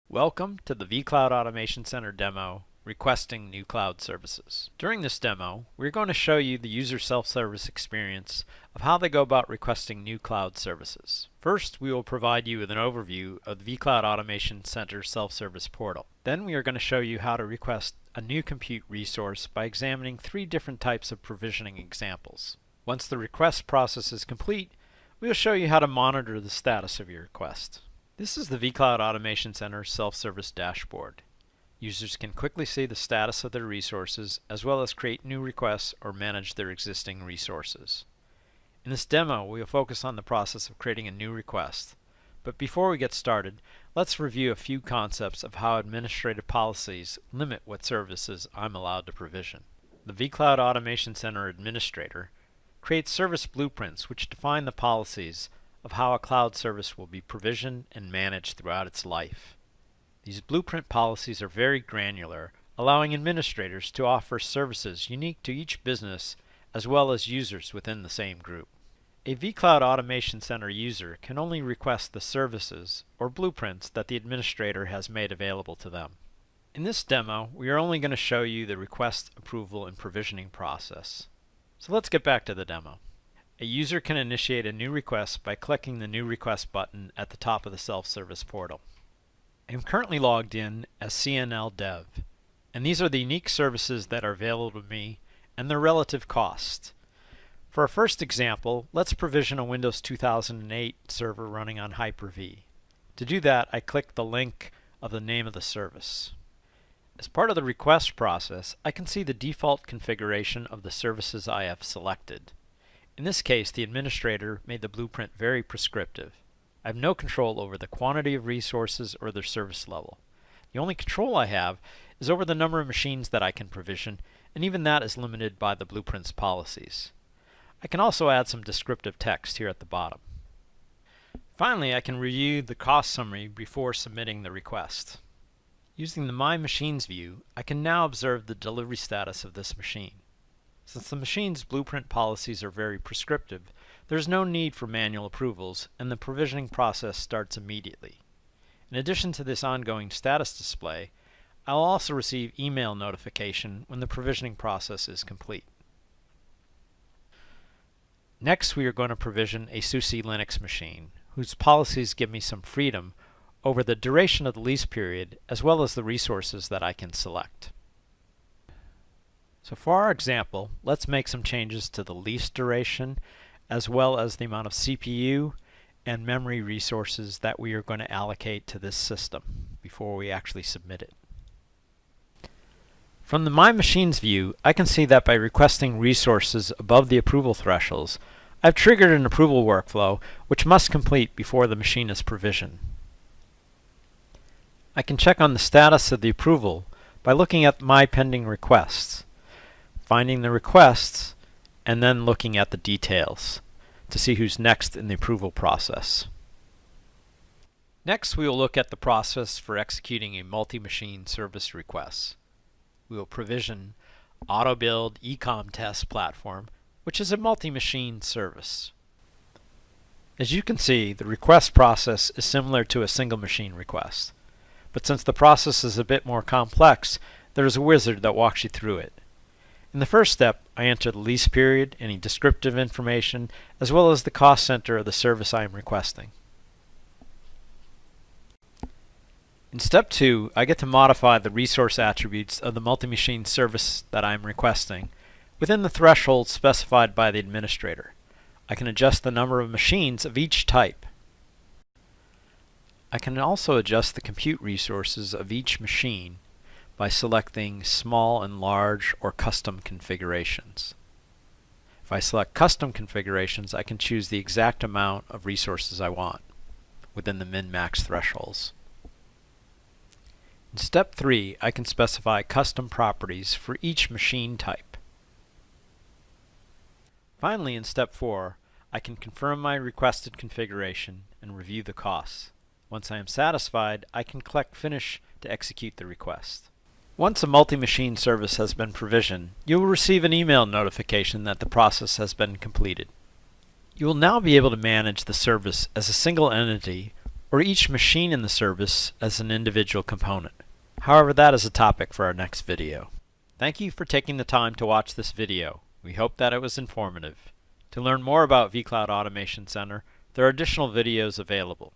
Welcome to the vCloud Automation Center demo, Requesting New Cloud Services. During this demo, we're going to show you the user self-service experience of how they go about requesting new cloud services. First, we will provide you with an overview of the vCloud Automation Center self-service portal. Then we are going to show you how to request a new compute resource by examining 3 different types of provisioning examples. Once the request process is complete, we will show you how to monitor the status of your request. This is the vCloud Automation Center self-service dashboard. Users can quickly see the status of their resources as well as create new requests or manage their existing resources. In this demo, we will focus on the process of creating a new request. But before we get started, let's review a few concepts of how administrative policies limit what services I'm allowed to provision. The vCloud Automation Center administrator creates service blueprints which define the policies of how a cloud service will be provisioned and managed throughout its life. These blueprint policies are very granular, allowing administrators to offer services unique to each business as well as users within the same group. A vCloud Automation Center user can only request the services or blueprints that the administrator has made available to them. In this demo, we are only going to show you the request, approval, and provisioning process. So let's get back to the demo. A user can initiate a new request by clicking the New Request button at the top of the self-service portal. I am currently logged in as CNL Dev, and these are the unique services that are available to me and their relative cost. For our first example, let's provision a Windows 2008 server running on Hyper-V. To do that, I click the link of the name of the service. As part of the request process, I can see the default configuration of the services I have selected. In this case, the administrator made the blueprint very prescriptive. I have no control over the quantity of resources or their service level. The only control I have is over the number of machines that I can provision, and even that is limited by the blueprint's policies. I can also add some descriptive text here at the bottom. Finally, I can review the cost summary before submitting the request. Using the My Machines view, I can now observe the delivery status of this machine. Since the machine's blueprint policies are very prescriptive, there is no need for manual approvals, and the provisioning process starts immediately. In addition to this ongoing status display, I will also receive email notification when the provisioning process is complete. Next, we are going to provision a SUSE Linux machine, whose policies give me some freedom over the duration of the lease period as well as the resources that I can select. So for our example, let's make some changes to the lease duration as well as the amount of CPU and memory resources that we are going to allocate to this system before we actually submit it. From the My Machines view, I can see that by requesting resources above the approval thresholds, I've triggered an approval workflow which must complete before the machine is provisioned. I can check on the status of the approval by looking at My Pending Requests, finding the requests, and then looking at the details to see who's next in the approval process. Next, we will look at the process for executing a multi-machine service request. We will provision AutoBuild Ecom Test platform, which is a multi-machine service. As you can see, the request process is similar to a single machine request. But since the process is a bit more complex, there is a wizard that walks you through it. In the first step, I enter the lease period, any descriptive information, as well as the cost center of the service I am requesting. In step 2, I get to modify the resource attributes of the multi-machine service that I am requesting within the threshold specified by the administrator. I can adjust the number of machines of each type. I can also adjust the compute resources of each machine by selecting small and large or custom configurations. If I select custom configurations, I can choose the exact amount of resources I want within the min-max thresholds. In step 3, I can specify custom properties for each machine type. Finally, in step 4, I can confirm my requested configuration and review the costs. Once I am satisfied, I can click Finish to execute the request. Once a multi-machine service has been provisioned, you will receive an email notification that the process has been completed. You will now be able to manage the service as a single entity or each machine in the service as an individual component. However, that is a topic for our next video. Thank you for taking the time to watch this video. We hope that it was informative. To learn more about vCloud Automation Center, there are additional videos available.